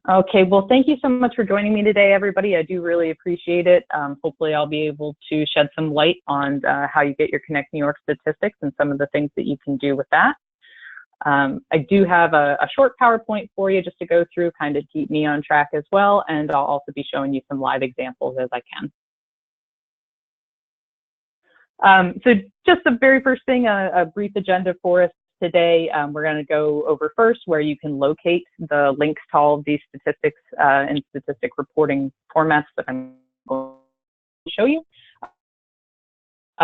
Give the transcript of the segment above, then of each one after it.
Okay, well, thank you so much for joining me today, everybody. I do really appreciate it. Hopefully I'll be able to shed some light on how you get your ConnectNY statistics and some of the things that you can do with that. I do have a short PowerPoint for you just to go through, kind of keep me on track as well, and I'll also be showing you some live examples as I can. So just the very first thing, a brief agenda for us today. We're going to go over first where you can locate the links to all of these statistics and statistic reporting formats that I'm going to show you.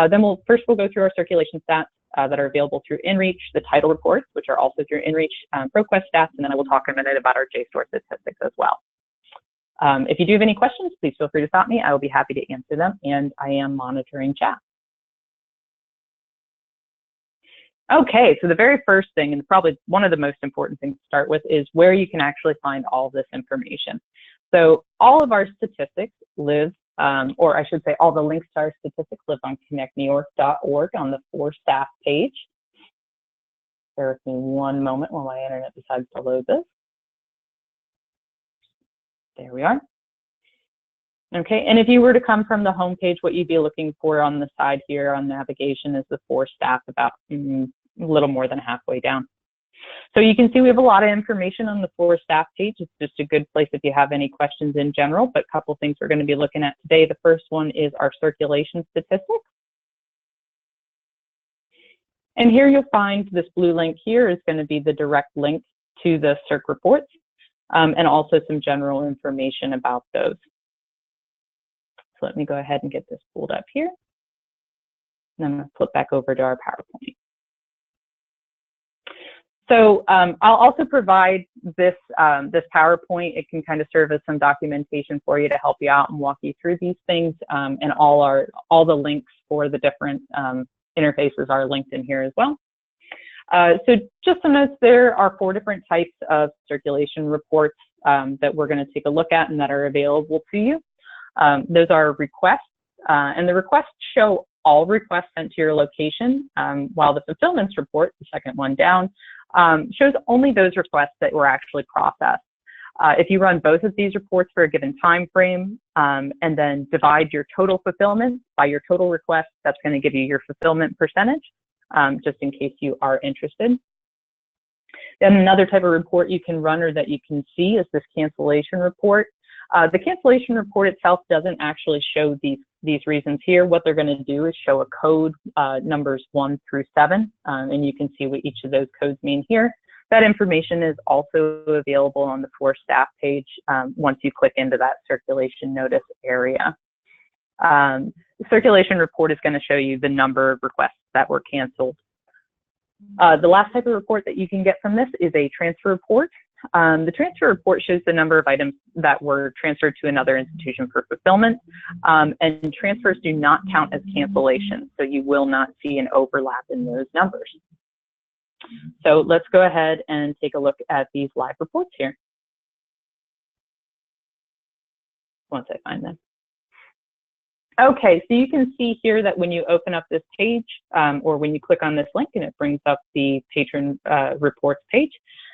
Then we'll go through our circulation stats that are available through InReach, the title reports, which are also through InReach, ProQuest stats, and then I will talk a minute about our JSTOR statistics as well. If you do have any questions, please feel free to stop me. I will be happy to answer them, and I am monitoring chat. Okay, so the very first thing, and probably one of the most important things to start with, is where you can actually find all this information. So all of our statistics live, or I should say all the links to our statistics live on connectnyorg.org on the For Staff page. Bear with me one moment while my internet decides to load this. There we are. Okay, and if you were to come from the home page, what you'd be looking for on the side here on navigation is the For Staff, about a little more than halfway down. So you can see we have a lot of information on the For Staff page. It's just a good place if you have any questions in general, but a couple things we're going to be looking at today. The first one is our circulation statistics. And here you'll find this blue link here is going to be the direct link to the circ reports, and also some general information about those. So let me go ahead and get this pulled up here. And I'm going to flip back over to our PowerPoint. So I'll also provide this, this PowerPoint. It can kind of serve as some documentation for you to help you out and walk you through these things. And all the links for the different interfaces are linked in here as well. So just some notes, there are 4 different types of circulation reports that we're going to take a look at and that are available to you. Those are requests, and the requests show all requests sent to your location, while the fulfillments report, the second one down, shows only those requests that were actually processed. If you run both of these reports for a given time frame, and then divide your total fulfillment by your total request, that's going to give you your fulfillment percentage, just in case you are interested. Then another type of report you can run or that you can see is this cancellation report. The cancellation report itself doesn't actually show these reasons here. What they're going to do is show a code, numbers 1 through 7, and you can see what each of those codes mean here. That information is also available on the For Staff page once you click into that circulation notice area. The circulation report is going to show you the number of requests that were canceled. The last type of report that you can get from this is a transfer report. The transfer report shows the number of items that were transferred to another institution for fulfillment, and transfers do not count as cancellations, so you will not see an overlap in those numbers. So let's go ahead and take a look at these live reports here, once I find them. Okay, so you can see here that when you open up this page, or when you click on this link and it brings up the patron reports page,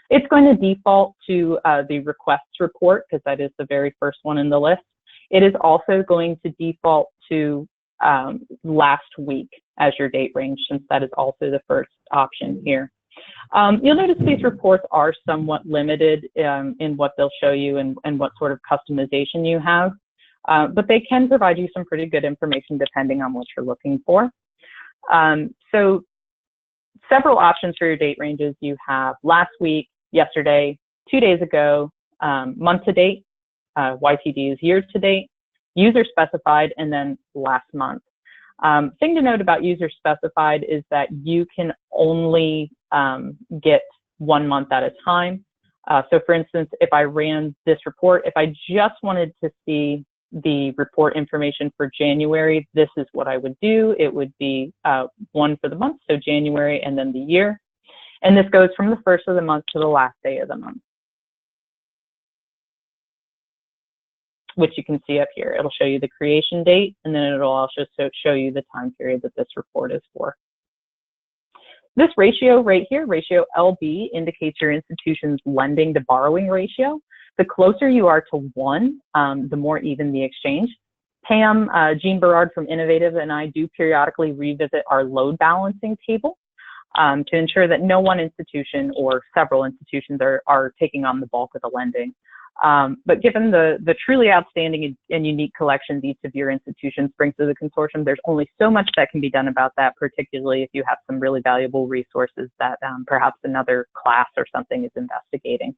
it's going to default to the requests report, because that is the very first one in the list. It is also going to default to last week as your date range, since that is also the first option here. You'll notice these reports are somewhat limited in what they'll show you and what sort of customization you have, but they can provide you some pretty good information depending on what you're looking for. So several options for your date ranges. You have last week, yesterday, 2 days ago, month to date, YTD is year to date, user specified, and then last month. Thing to note about user specified is that you can only get 1 month at a time. So for instance, if I ran this report, if I just wanted to see the report information for January, this is what I would do. It would be 1 for the month, so January, and then the year. And this goes from the first of the month to the last day of the month, which you can see up here. It'll show you the creation date, and then it'll also show you the time period that this report is for. This ratio right here, ratio LB, indicates your institution's lending to borrowing ratio. The closer you are to 1, the more even the exchange. Pam, Jean Berard from Innovative, and I do periodically revisit our load balancing table to ensure that no one institution or several institutions are taking on the bulk of the lending. But given the truly outstanding and unique collections each of your institutions brings to the consortium, there's only so much that can be done about that, particularly if you have some really valuable resources that perhaps another class or something is investigating.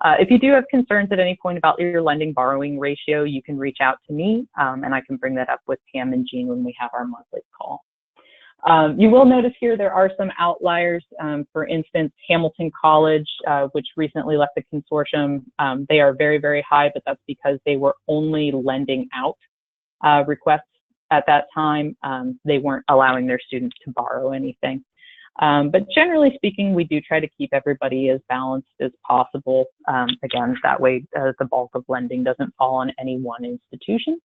If you do have concerns at any point about your lending borrowing ratio, you can reach out to me and I can bring that up with Pam and Jean when we have our monthly call. You will notice here there are some outliers. For instance, Hamilton College, which recently left the consortium, they are very, very high, but that's because they were only lending out requests at that time. They weren't allowing their students to borrow anything. But generally speaking, we do try to keep everybody as balanced as possible. Again, that way the bulk of lending doesn't fall on any one institution.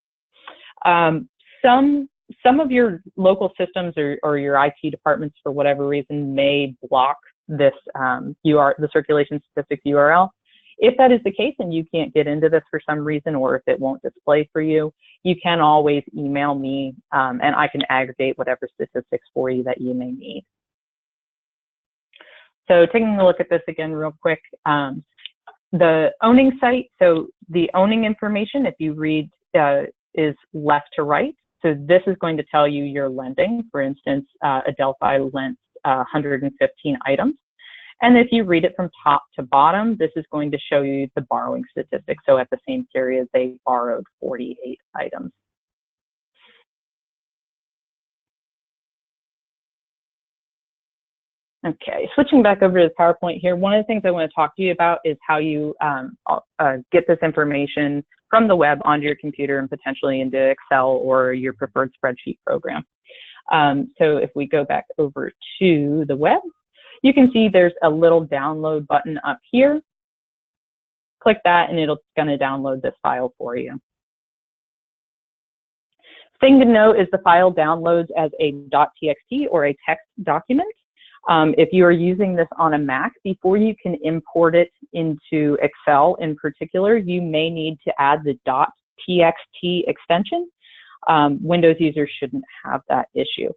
Some of your local systems or your IT departments, for whatever reason, may block this the circulation statistics URL. If that is the case and you can't get into this for some reason, or if it won't display for you, you can always email me and I can aggregate whatever statistics for you that you may need. So taking a look at this again real quick, the owning site, so the owning information, if you read, is left to right. So this is going to tell you your lending. For instance, Adelphi lent 115 items. And if you read it from top to bottom, this is going to show you the borrowing statistics. So at the same period, they borrowed 48 items. Okay, switching back over to the PowerPoint here, one of the things I want to talk to you about is how you get this information from the web onto your computer and potentially into Excel or your preferred spreadsheet program. So if we go back over to the web, you can see there's a little download button up here. Click that and it's going to download this file for you. Thing to note is the file downloads as a .txt or a text document. If you are using this on a Mac, before you can import it into Excel in particular, you may need to add the .txt extension. Windows users shouldn't have that issue,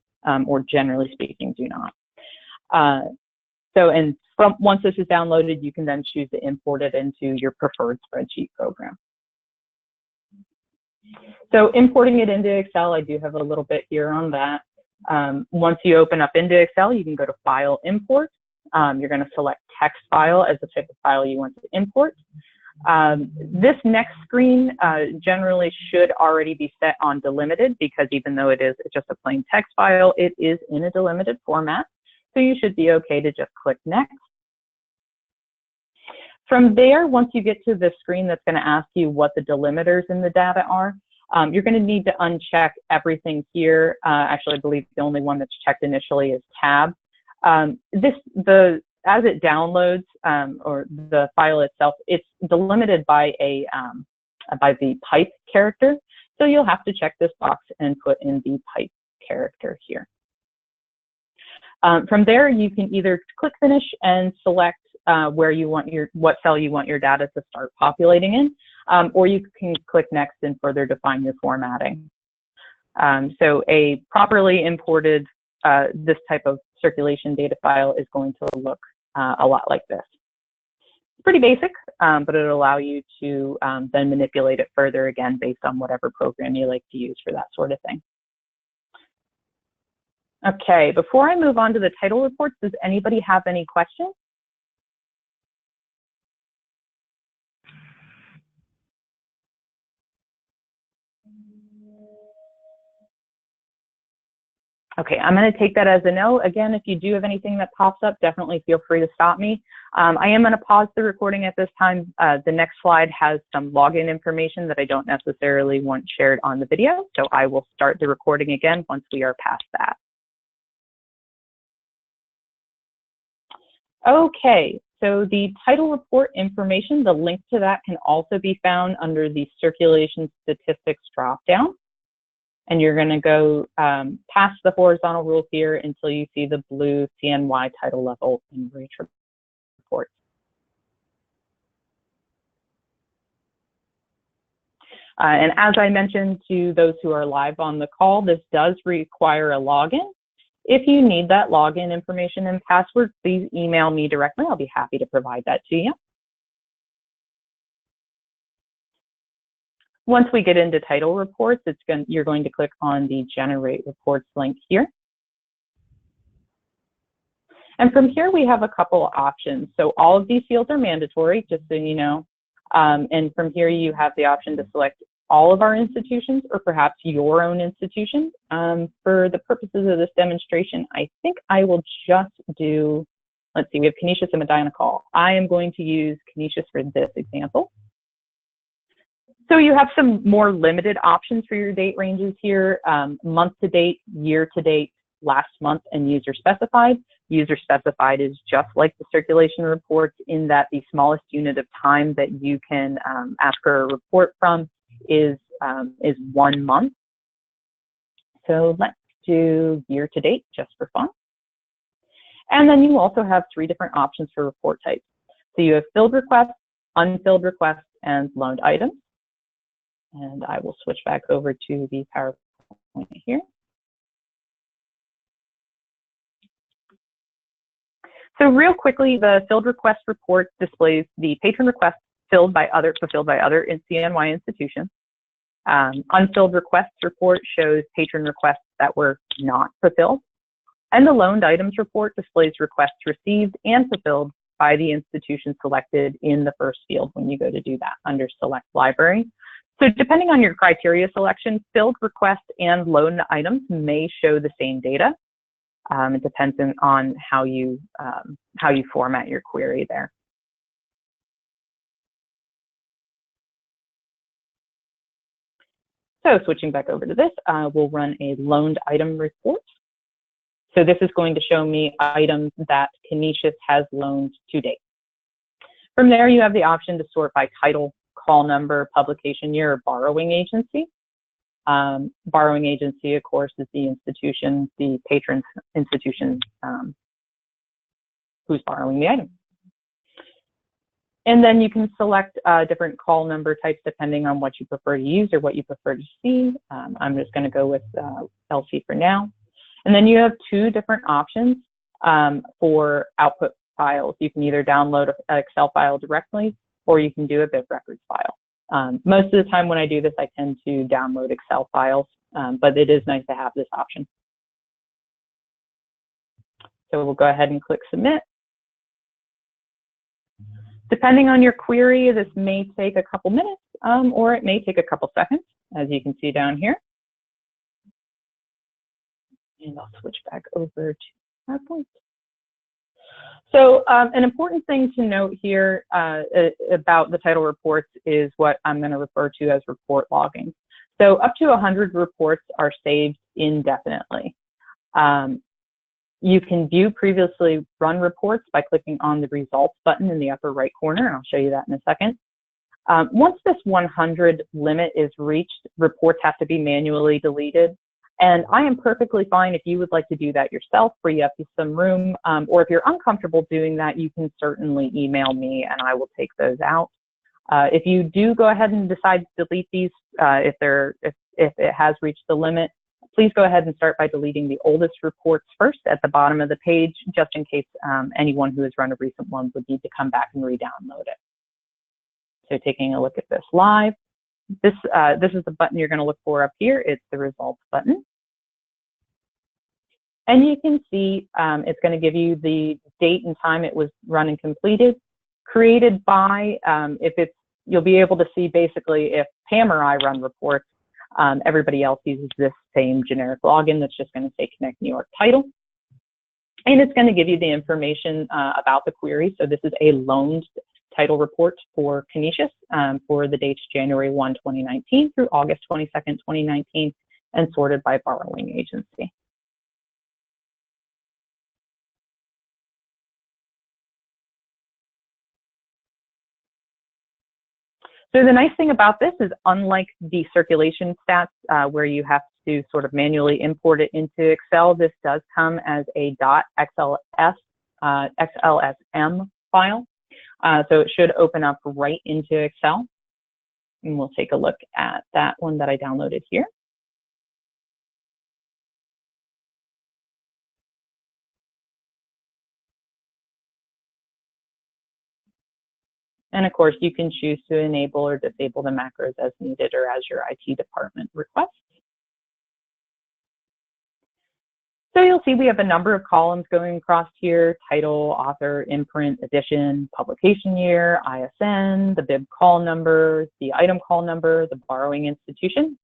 or generally speaking, do not. Once this is downloaded, you can then choose to import it into your preferred spreadsheet program. So importing it into Excel, I do have a little bit here on that. Once you open up into Excel, you can go to File, Import. You're going to select Text File as the type of file you want to import. This next screen generally should already be set on delimited, because even though it's just a plain text file, it is in a delimited format. So you should be okay to just click Next. From there, once you get to this screen that's going to ask you what the delimiters in the data are, you're going to need to uncheck everything here. Actually, I believe the only one that's checked initially is Tab. As it downloads, or the file itself, it's delimited by the pipe character. So you'll have to check this box and put in the pipe character here. From there, you can either click Finish and select where you want what cell you want your data to start populating in, or you can click Next and further define your formatting. So a properly imported, this type of circulation data file is going to look a lot like this. Pretty basic, but it'll allow you to then manipulate it further, again, based on whatever program you like to use for that sort of thing. Okay, before I move on to the title reports, does anybody have any questions? Okay, I'm going to take that as a no. Again, if you do have anything that pops up, definitely feel free to stop me. I am going to pause the recording at this time. The next slide has some login information that I don't necessarily want shared on the video, so I will start the recording again once we are past that. Okay, so the title report information, the link to that can also be found under the circulation statistics dropdown. And you're going to go past the horizontal rule here until you see the blue CNY title level in rate reports. And as I mentioned to those who are live on the call, this does require a login. If you need that login information and password, please email me directly. I'll be happy to provide that to you. Once we get into title reports, you're going to click on the Generate Reports link here. And from here, we have a couple of options. So all of these fields are mandatory, just so you know. And from here, you have the option to select all of our institutions or perhaps your own institution. For the purposes of this demonstration, I think I will just do, let's see, we have Canisius and Medina Call. I am going to use Canisius for this example. So you have some more limited options for your date ranges here, month to date, year to date, last month, and user specified. User specified is just like the circulation reports in that the smallest unit of time that you can ask for a report from is 1 month. So let's do year to date just for fun. And then you also have 3 different options for report types. So you have filled requests, unfilled requests, and loaned items. And I will switch back over to the PowerPoint here. So real quickly, the filled request report displays the patron requests fulfilled by other CNY institutions. Unfilled requests report shows patron requests that were not fulfilled. And the loaned items report displays requests received and fulfilled by the institution selected in the first field when you go to do that under Select Library. So depending on your criteria selection, filled requests and loaned items may show the same data. It depends on how you format your query there. So switching back over to this, we'll run a loaned item report. So this is going to show me items that Canisius has loaned to date. From there, you have the option to sort by title, call number, publication year, or borrowing agency. Borrowing agency, of course, is the institution, the patron's institution who's borrowing the item. And then you can select different call number types depending on what you prefer to use or what you prefer to see. I'm just going to go with LC for now. And then you have 2 different options for output files. You can either download an Excel file directly, or you can do a bit records file. Most of the time when I do this, I tend to download Excel files, but it is nice to have this option. So we'll go ahead and click Submit. Depending on your query, this may take a couple minutes, or it may take a couple seconds, as you can see down here. And I'll switch back over to PowerPoint. So an important thing to note here about the title reports is what I'm going to refer to as report logging. So up to 100 reports are saved indefinitely. You can view previously run reports by clicking on the results button in the upper right corner, and I'll show you that in a second. Once this 100 limit is reached, reports have to be manually deleted. And I am perfectly fine if you would like to do that yourself, free up some room, or if you're uncomfortable doing that, you can certainly email me and I will take those out. If you do go ahead and decide to delete these, if it has reached the limit, please go ahead and start by deleting the oldest reports first at the bottom of the page, just in case anyone who has run a recent one would need to come back and re-download it. So taking a look at this live, this is the button you're going to look for up here. It's the results button. And you can see it's going to give you the date and time it was run and completed, created by, you'll be able to see basically if Pam or I run reports, everybody else uses this same generic login that's just going to say ConnectNY title. And it's going to give you the information about the query. So this is a loaned title report for Canisius for the dates January 1, 2019 through August 22nd, 2019, and sorted by borrowing agency. So the nice thing about this is, unlike the circulation stats where you have to sort of manually import it into Excel, this does come as a .xlsm file. So it should open up right into Excel. And we'll take a look at that one that I downloaded here. And of course, you can choose to enable or disable the macros as needed or as your IT department requests. So you'll see we have a number of columns going across here: title, author, imprint, edition, publication year, ISN, the bib call number, the item call number, the borrowing institution,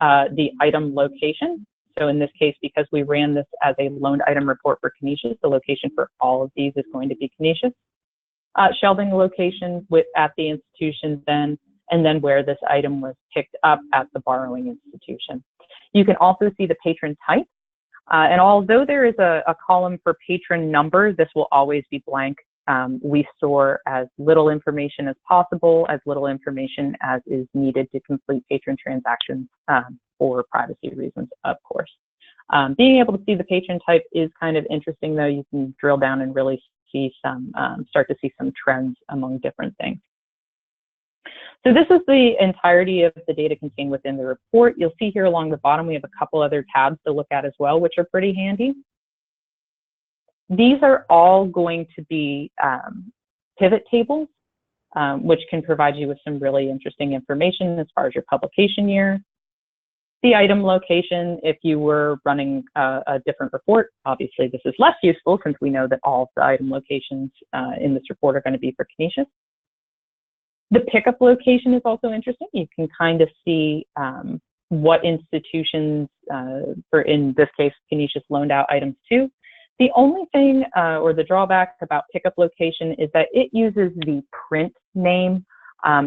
the item location. So in this case, because we ran this as a loaned item report for Canisius, the location for all of these is going to be Canisius. Shelving location at the institution then, and then where this item was picked up at the borrowing institution. You can also see the patron type. And although there is a column for patron number, this will always be blank. We store as little information as possible, as little information as is needed to complete patron transactions for privacy reasons, of course. Being able to see the patron type is kind of interesting, though. You can drill down and really see some, start to see some trends among different things. So this is the entirety of the data contained within the report. You'll see here along the bottom, we have a couple other tabs to look at as well, which are pretty handy. These are all going to be pivot tables, which can provide you with some really interesting information as far as your publication year. The item location, if you were running a different report, obviously this is less useful since we know that all of the item locations in this report are going to be for Canisius. The pickup location is also interesting. You can kind of see what institutions, in this case, Canisius loaned out items to. The only thing or the drawback about pickup location is that it uses the print name,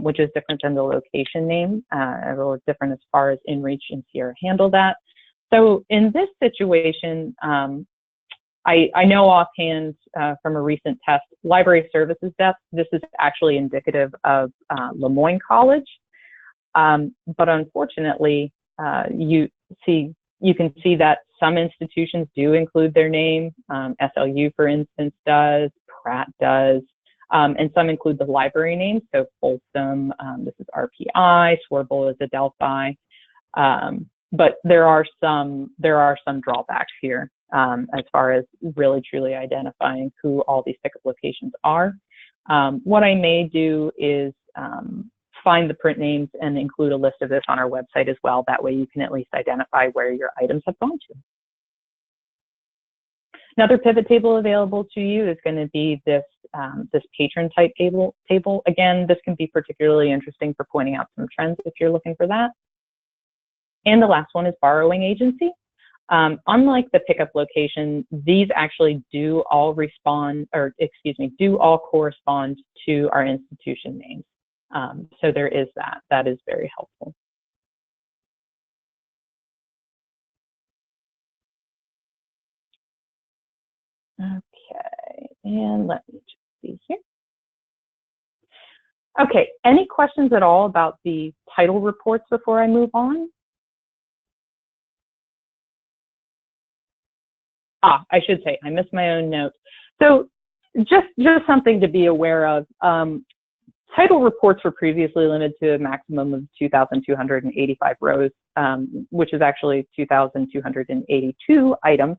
which is different than the location name, or different as far as InReach and Sierra handle that. So in this situation, I know offhand from a recent test, Library Services Desk, this is actually indicative of Lemoyne College. But unfortunately, you can see that some institutions do include their name. SLU, for instance, does, Pratt does, and some include the library name. So Folsom, this is RPI, Swarble is Adelphi. But there are some drawbacks here as far as really truly identifying who all these pickup locations are. What I may do is find the print names and include a list of this on our website as well. That way you can at least identify where your items have gone to. Another pivot table available to you is going to be this patron type table. Again, this can be particularly interesting for pointing out some trends if you're looking for that. And the last one is borrowing agency. Unlike the pickup location, these actually do all correspond to our institution names. So there is that. That is very helpful. Okay, and let me just see here. Okay, any questions at all about the title reports before I move on? I should say, I missed my own note. So just something to be aware of. Title reports were previously limited to a maximum of 2,285 rows, which is actually 2,282 items,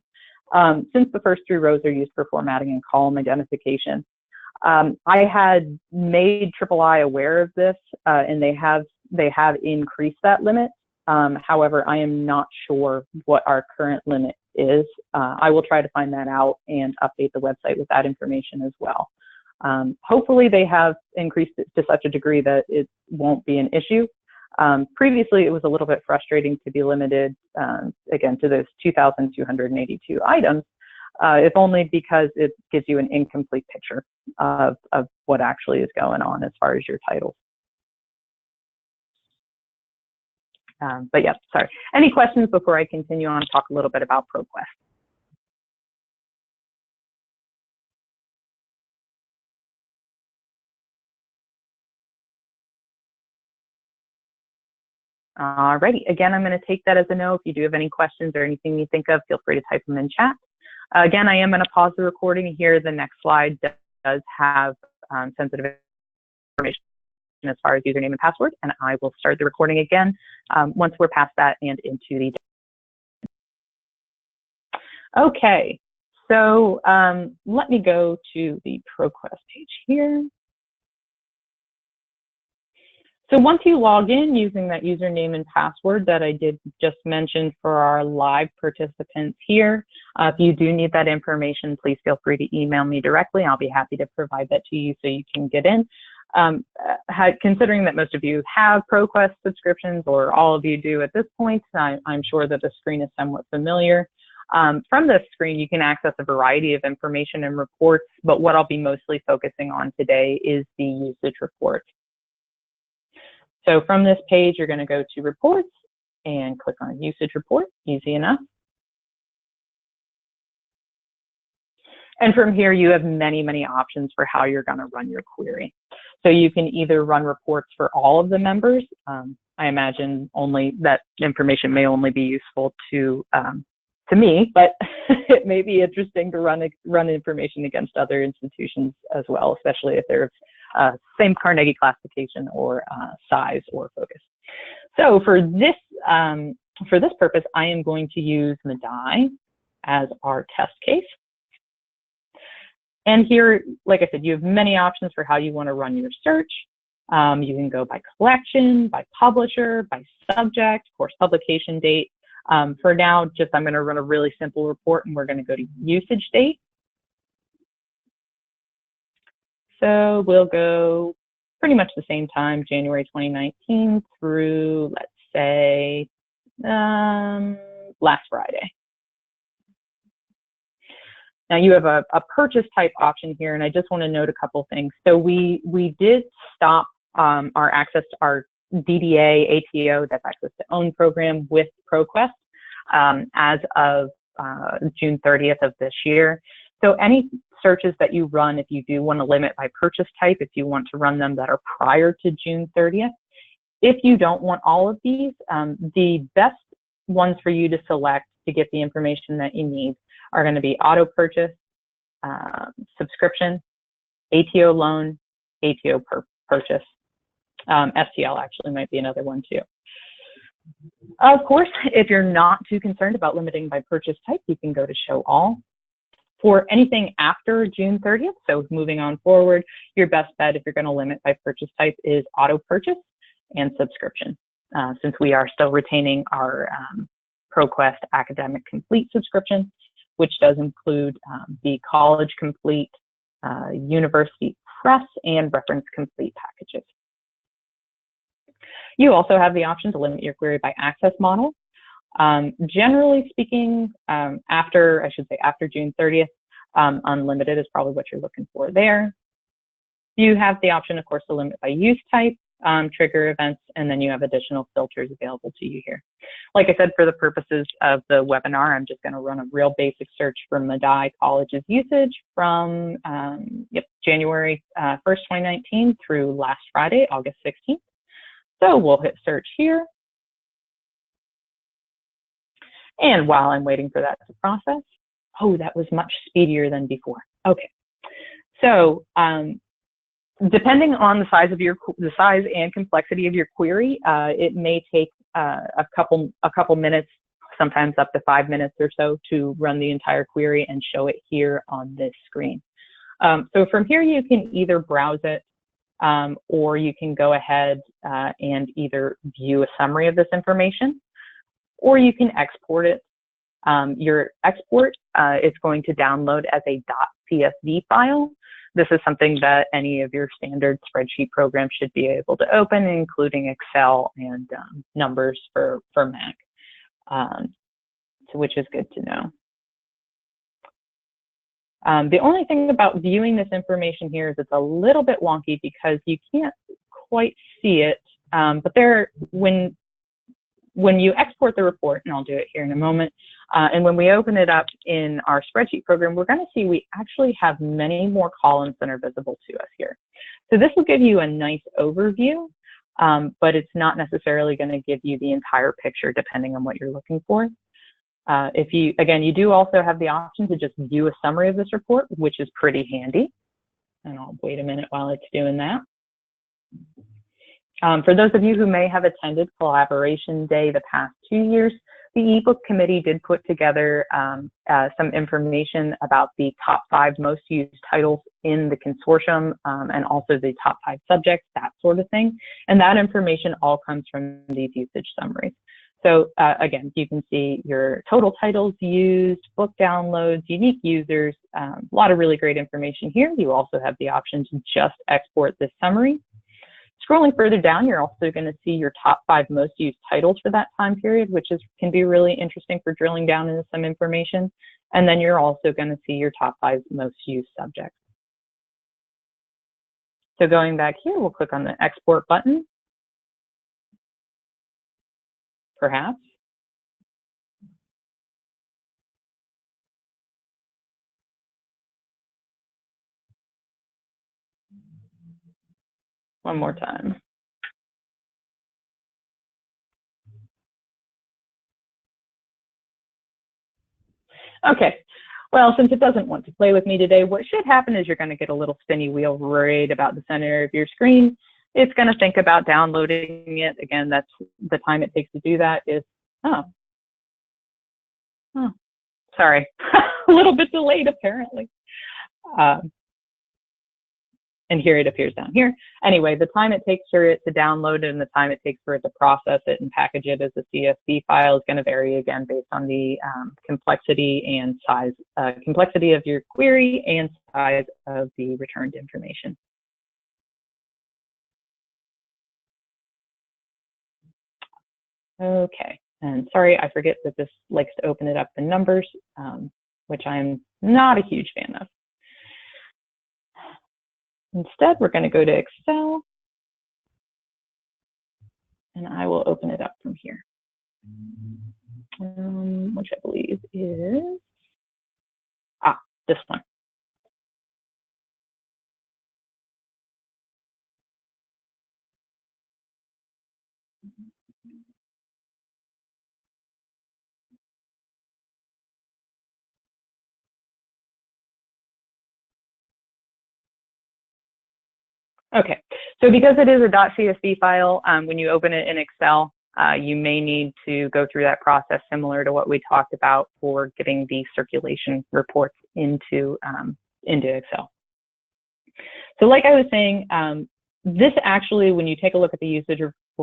since the first 3 rows are used for formatting and column identification. I had made III aware of this, and they have increased that limit. However, I am not sure what our current limit is. I will try to find that out and update the website with that information as well. Hopefully they have increased it to such a degree that it won't be an issue. Previously, it was a little bit frustrating to be limited, again, to those 2,282 items, if only because it gives you an incomplete picture of what actually is going on as far as your titles. But yeah, sorry. Any questions before I continue on, talk a little bit about ProQuest? Alrighty, again, I'm going to take that as a no. If you do have any questions or anything you think of, feel free to type them in chat. Again, I am going to pause the recording here. The next slide does have sensitive information information as far as username and password, and I will start the recording again once we're past that and into the. Okay, so let me go to the ProQuest page here. So once you log in using that username and password that I did just mention for our live participants here, if you do need that information, please feel free to email me directly. I'll be happy to provide that to you so you can get in. Considering that most of you have ProQuest subscriptions, or all of you do at this point, I'm sure that the screen is somewhat familiar. From this screen, you can access a variety of information and reports, but what I'll be mostly focusing on today is the usage report. So from this page, you're going to go to Reports and click on Usage Report, easy enough. And from here, you have many, many options for how you're going to run your query. So you can either run reports for all of the members. I imagine only that information may only be useful to me, but it may be interesting to run information against other institutions as well, especially if there's same Carnegie classification or size or focus. So for this purpose, I am going to use MEDAI as our test case. And here, like I said, you have many options for how you want to run your search. You can go by collection, by publisher, by subject, course publication date. For now, I'm going to run a really simple report, and we're going to go to usage date. So we'll go pretty much the same time, January 2019 through, let's say, last Friday. Now you have a purchase type option here, and I just want to note a couple things. So we did stop our access to our DDA, ATO, that's access to own program with ProQuest as of June 30th of this year. So any searches that you run, if you do want to limit by purchase type, if you want to run them that are prior to June 30th, if you don't want all of these, the best ones for you to select to get the information that you need are going to be auto purchase, subscription, ATO loan, ATO purchase. STL actually might be another one too. Of course, if you're not too concerned about limiting by purchase type, you can go to show all. For anything after June 30th, so moving on forward, your best bet if you're going to limit by purchase type is auto purchase and subscription, since we are still retaining our ProQuest Academic Complete subscription, which does include the College Complete, University Press, and Reference Complete packages. You also have the option to limit your query by access model. Generally speaking, after June 30th, unlimited is probably what you're looking for there. You have the option, of course, to limit by use type, trigger events, and then you have additional filters available to you here. Like I said, for the purposes of the webinar, I'm just going to run a real basic search for MEDAI College's usage from January 1st, 2019 through last Friday, August 16th. So we'll hit search here. And while I'm waiting for that to process, oh, that was much speedier than before. Okay, so depending on the size and complexity of your query, it may take a couple minutes, sometimes up to 5 minutes or so, to run the entire query and show it here on this screen. So from here, you can either browse it, or you can go ahead and either view a summary of this information, or you can export it. Your export is going to download as a .csv file. This is something that any of your standard spreadsheet programs should be able to open, including Excel and numbers for Mac, which is good to know. The only thing about viewing this information here is it's a little bit wonky because you can't quite see it, but when you export the report, and I'll do it here in a moment, and when we open it up in our spreadsheet program, we're going to see we actually have many more columns than are visible to us here. So this will give you a nice overview, but it's not necessarily going to give you the entire picture depending on what you're looking for. Again, you do also have the option to just view a summary of this report, which is pretty handy. And I'll wait a minute while it's doing that. For those of you who may have attended Collaboration Day the past 2 years, the ebook committee did put together some information about the top 5 most used titles in the consortium, and also the top 5 subjects, that sort of thing. And that information all comes from these usage summaries. So again, you can see your total titles used, book downloads, unique users, a lot of really great information here. You also have the option to just export this summary. Scrolling further down, you're also going to see your top 5 most used titles for that time period, which can be really interesting for drilling down into some information. And then you're also going to see your top 5 most used subjects. So going back here, we'll click on the export button, perhaps. One more time. Okay, well, since it doesn't want to play with me today, what should happen is you're going to get a little spinny wheel right about the center of your screen. It's going to think about downloading it. Again, that's the time it takes to do that is, sorry, a little bit delayed apparently. And here it appears down here. Anyway, the time it takes for it to download it and the time it takes for it to process it and package it as a CSV file is going to vary again based on the complexity and size, complexity of your query and size of the returned information. Okay, and sorry, I forget that this likes to open it up in numbers, which I'm not a huge fan of. Instead, we're going to go to Excel, and I will open it up from here, which I believe is, this one. Okay, so because it is a .csv file, when you open it in Excel, you may need to go through that process similar to what we talked about for getting the circulation reports into Excel. So like I was saying, this actually, when you take a look at the usage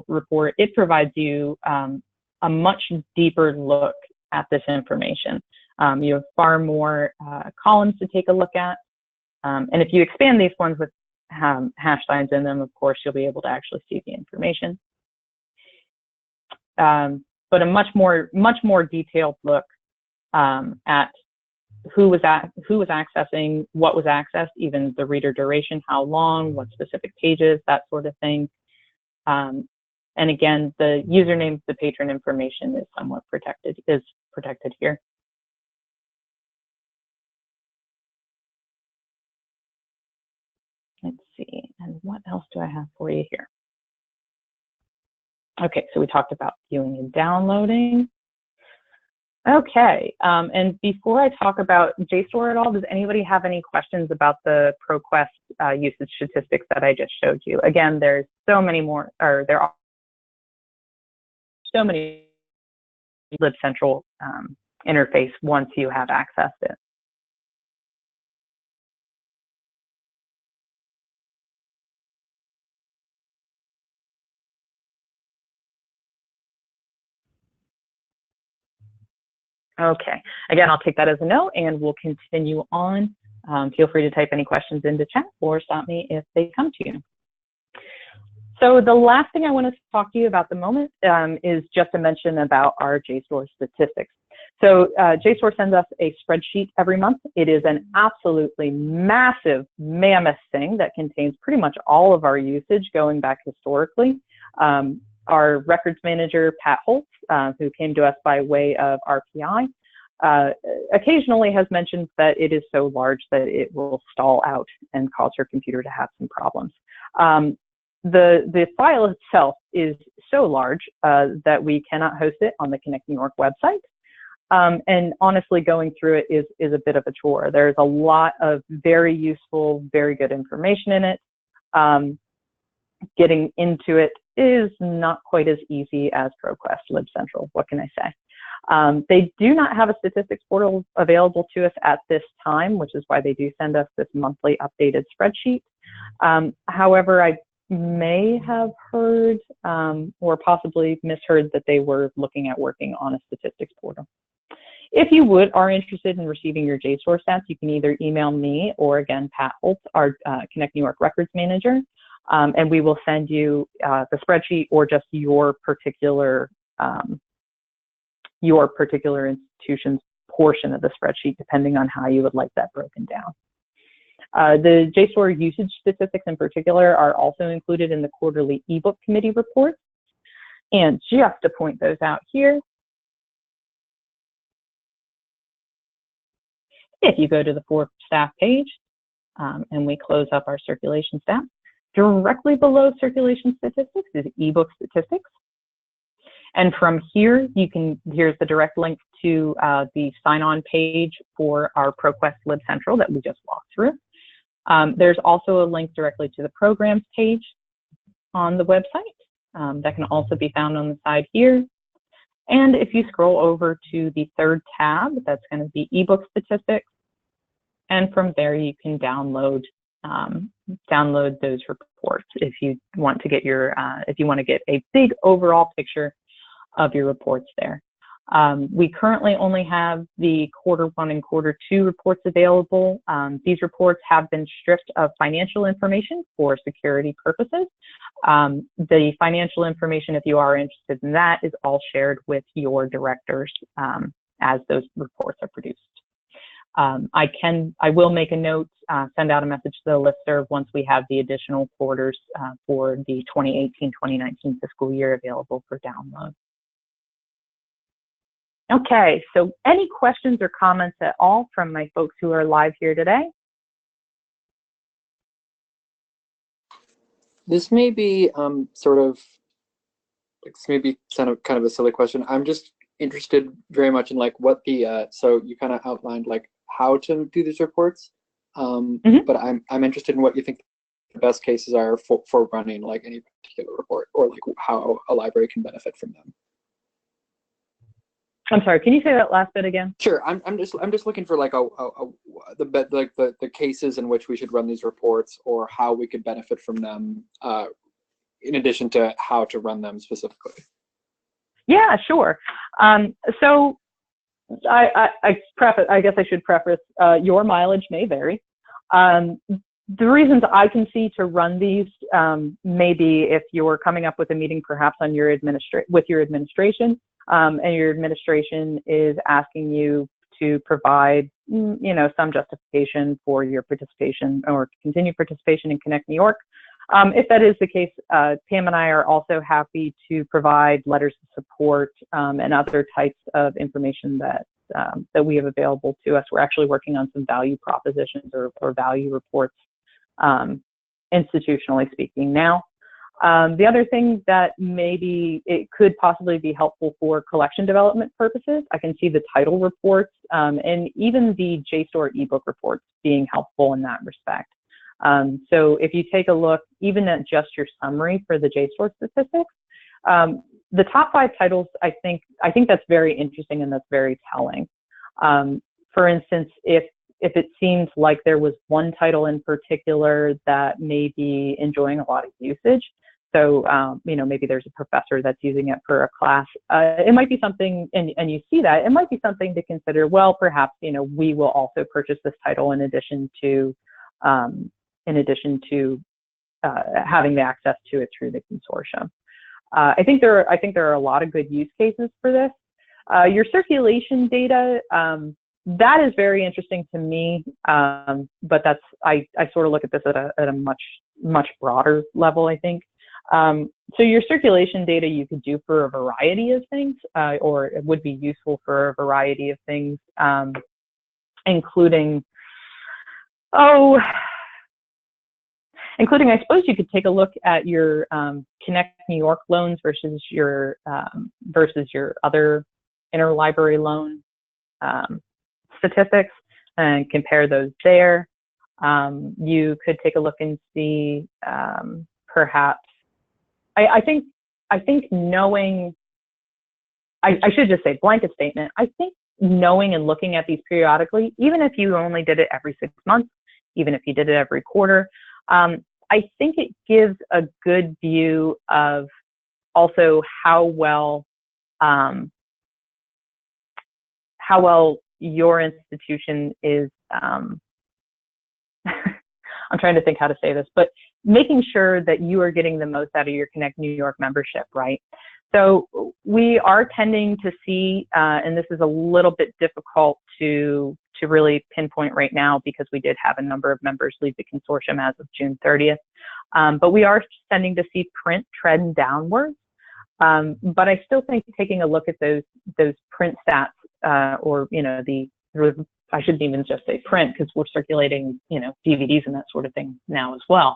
report, it provides you a much deeper look at this information. You have far more columns to take a look at. And if you expand these ones with hash signs in them, of course, you'll be able to actually see the information. But a much more detailed look at who was accessing, what was accessed, even the reader duration, how long, what specific pages, that sort of thing. And again, the username, the patron information is somewhat protected here. Let's see, and what else do I have for you here? Okay, so we talked about viewing and downloading. Okay, and before I talk about JSTOR at all, does anybody have any questions about the ProQuest usage statistics that I just showed you? Again, there's so many more, or there are so many Lib Central interface once you have accessed it. Okay, again, I'll take that as a no, and we'll continue on. Feel free to type any questions into chat or stop me if they come to you. So the last thing I want to talk to you about the moment is just a mention about our JSTOR statistics. So JSTOR sends us a spreadsheet every month. It is an absolutely massive, mammoth thing that contains pretty much all of our usage going back historically. Our records manager, Pat Holtz, who came to us by way of RPI, occasionally has mentioned that it is so large that it will stall out and cause her computer to have some problems. The file itself is so large that we cannot host it on the ConnectNY website. And honestly, going through it is a bit of a chore. There's a lot of very useful, very good information in it. getting into it is not quite as easy as ProQuest Lib Central. What can I say? They do not have a statistics portal available to us at this time, which is why they do send us this monthly updated spreadsheet. However, I may have heard or possibly misheard that they were looking at working on a statistics portal. If you are interested in receiving your JSTOR stats, you can either email me or, again, Pat Holtz, our ConnectNY Records Manager, and we will send you the spreadsheet or just your particular institution's portion of the spreadsheet, depending on how you would like that broken down. The JSTOR usage statistics in particular are also included in the quarterly ebook committee reports. And just to point those out here, if you go to the for staff page and we close up our circulation stats, directly below circulation statistics is ebook statistics. And from here, here's the direct link to the sign-on page for our ProQuest Lib Central that we just walked through. There's also a link directly to the programs page on the website that can also be found on the side here. And if you scroll over to the third tab, that's going to be ebook statistics. And from there, you can download those reports if you want to get a big overall picture of your reports there. We currently only have the Q1 and Q2 reports available. These reports have been stripped of financial information for security purposes. The financial information, if you are interested in that, is all shared with your directors as those reports are produced. I will make a note, send out a message to the listserv once we have the additional quarters for the 2018-2019 fiscal year available for download. Okay, so any questions or comments at all from my folks who are live here today? This may be sort of, it's maybe kind of a silly question. I'm just interested very much in like what the, so you kind of outlined like how to do these reports, but I'm interested in what you think the best cases are for running like any particular report, or like how a library can benefit from them. I'm sorry, can you say that last bit again? Sure. I'm just looking for like the cases in which we should run these reports, or how we could benefit from them, in addition to how to run them specifically. Yeah, sure. So I guess I should preface, your mileage may vary. The reasons I can see to run these may be if you're coming up with a meeting perhaps on your with your administration, and your administration is asking you to provide, some justification for your participation or continued participation in ConnectNY. If that is the case, Pam and I are also happy to provide letters of support and other types of information that we have available to us. We're actually working on some value propositions or value reports, institutionally speaking now. The other thing that maybe it could possibly be helpful for collection development purposes, I can see the title reports and even the JSTOR ebook reports being helpful in that respect. So if you take a look even at just your summary for the JSTOR statistics, the top 5 titles, I think that's very interesting and that's very telling. For instance, if it seems like there was one title in particular that may be enjoying a lot of usage, so maybe there's a professor that's using it for a class, it might be something, and you see that, it might be something to consider, well, perhaps, we will also purchase this title in addition to having the access to it through the consortium. I think there are a lot of good use cases for this. Your circulation data, that is very interesting to me, but I sort of look at this at a much broader level, I think. So your circulation data you could do for a variety of things, or it would be useful for a variety of things, including, I suppose you could take a look at your ConnectNY loans versus your other interlibrary loan statistics and compare those there. You could take a look and see perhaps I think knowing, I should just say blanket statement. I think knowing and looking at these periodically, even if you only did it every 6 months, even if you did it every quarter, I think it gives a good view of also how well your institution is. I'm trying to think how to say this, but making sure that you are getting the most out of your Connect New York membership, right? So we are tending to see, and this is a little bit difficult to really pinpoint right now because we did have a number of members leave the consortium as of June 30th, but we are tending to see print trend downwards. But I still think taking a look at those print stats, or I shouldn't even just say print because we're circulating DVDs and that sort of thing now as well.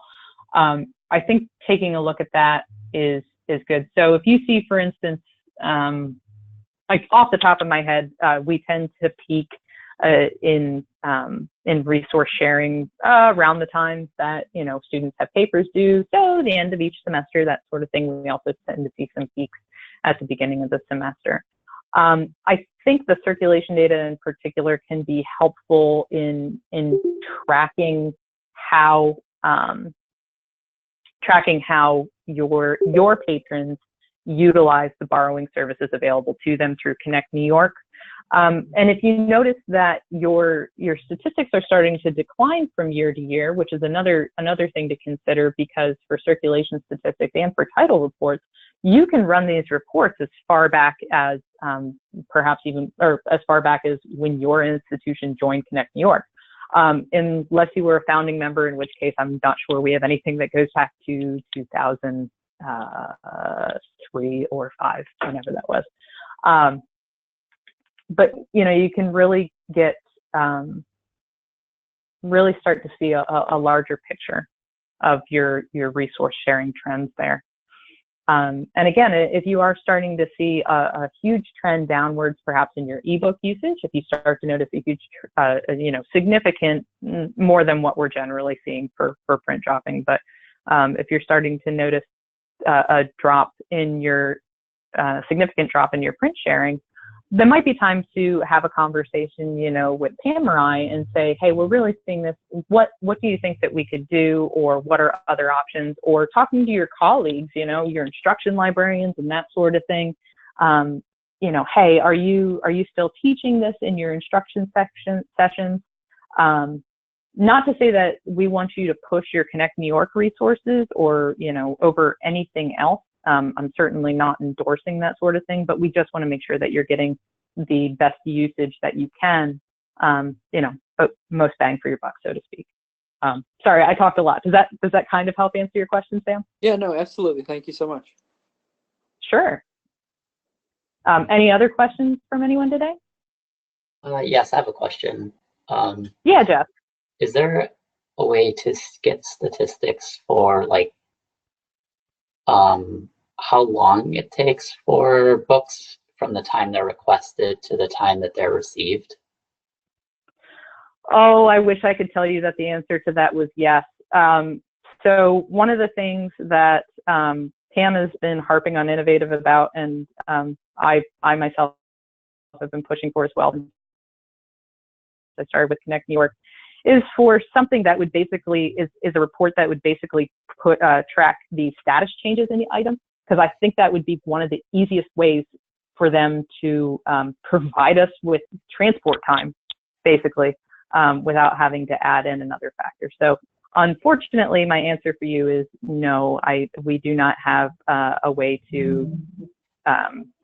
I think taking a look at that is good. So if you see, for instance, like off the top of my head, we tend to peak in resource sharing around the time that students have papers due, so the end of each semester, that sort of thing. We also tend to see some peaks at the beginning of the semester. I think the circulation data in particular can be helpful in tracking how your patrons utilize the borrowing services available to them through Connect New York. And if you notice that your statistics are starting to decline from year to year, which is another thing to consider, because for circulation statistics and for title reports, you can run these reports as far back as perhaps even, or as far back as when your institution joined Connect New York. Unless you were a founding member, in which case I'm not sure we have anything that goes back to 2003 or 5, whenever that was. But you can really get really start to see a larger picture of your resource sharing trends there. And again, if you are starting to see a huge trend downwards, perhaps in your ebook usage, if you start to notice a huge, significant, more than what we're generally seeing for print dropping, but if you're starting to notice a drop in your significant drop in your print sharing, there might be time to have a conversation, with Pam or I and say, hey, we're really seeing this. What do you think that we could do, or what are other options? Or talking to your colleagues, your instruction librarians and that sort of thing. Hey, are you still teaching this in your instruction sessions? Not to say that we want you to push your Connect New York resources or, over anything else. I'm certainly not endorsing that sort of thing, but we just want to make sure that you're getting the best usage that you can, but most bang for your buck, so to speak. Sorry, I talked a lot. Does that kind of help answer your question, Sam? Yeah, no, absolutely. Thank you so much. Sure. Any other questions from anyone today? Yes, I have a question. Yeah, Jeff. Is there a way to get statistics for how long it takes for books from the time they're requested to the time that they're received? Oh, I wish I could tell you that the answer to that was yes. So one of the things that Pam has been harping on Innovative about, and I myself have been pushing for as well, I started with Connect New York, is for something that would basically is a report that would basically track the status changes in the item, because I think that would be one of the easiest ways for them to provide us with transport time, basically, without having to add in another factor. So unfortunately, my answer for you is no, we do not have a way to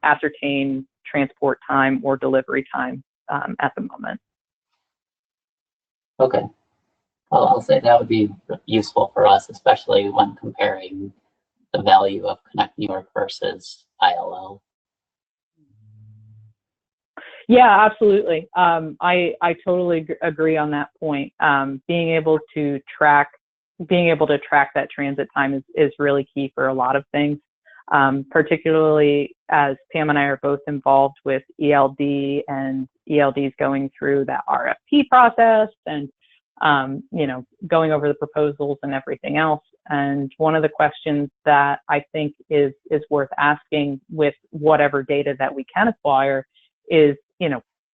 ascertain transport time or delivery time at the moment. Okay. Well, I'll say that would be useful for us, especially when comparing the value of Connect New York versus ILL. Yeah, absolutely. I totally agree on that point. Being able to track that transit time is really key for a lot of things, particularly as Pam and I are both involved with ELD, and ELDs going through that RFP process and going over the proposals and everything else. And one of the questions that I think is worth asking with whatever data that we can acquire is,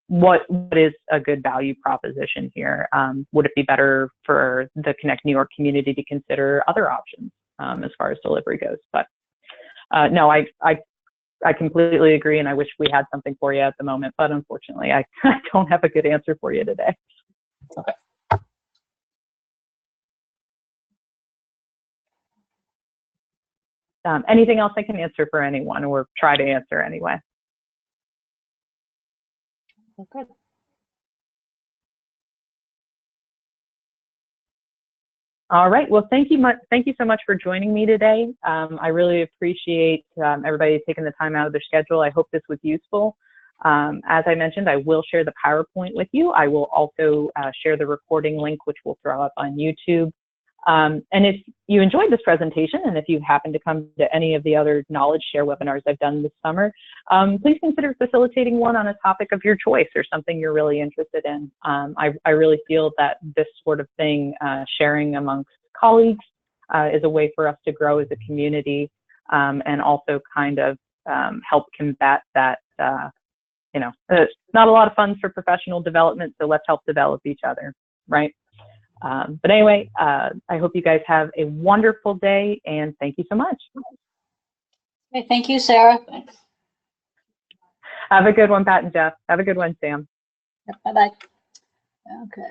what is a good value proposition here? Would it be better for the Connect New York community to consider other options as far as delivery goes? But no, I completely agree, and I wish we had something for you at the moment, but unfortunately, I don't have a good answer for you today. Okay. Anything else I can answer for anyone, or try to answer anyway? Okay. All right. Well, thank you so much for joining me today. I really appreciate everybody taking the time out of their schedule. I hope this was useful. As I mentioned, I will share the PowerPoint with you. I will also share the recording link, which we'll throw up on YouTube. And if you enjoyed this presentation, and if you happen to come to any of the other knowledge share webinars I've done this summer, please consider facilitating one on a topic of your choice or something you're really interested in. I really feel that this sort of thing, sharing amongst colleagues, is a way for us to grow as a community, and also kind of help combat that, it's not a lot of funds for professional development, so let's help develop each other, right? But anyway, I hope you guys have a wonderful day, and thank you so much. Okay, thank you, Sarah. Thanks. Have a good one, Pat and Jeff. Have a good one, Sam. Bye-bye. Okay.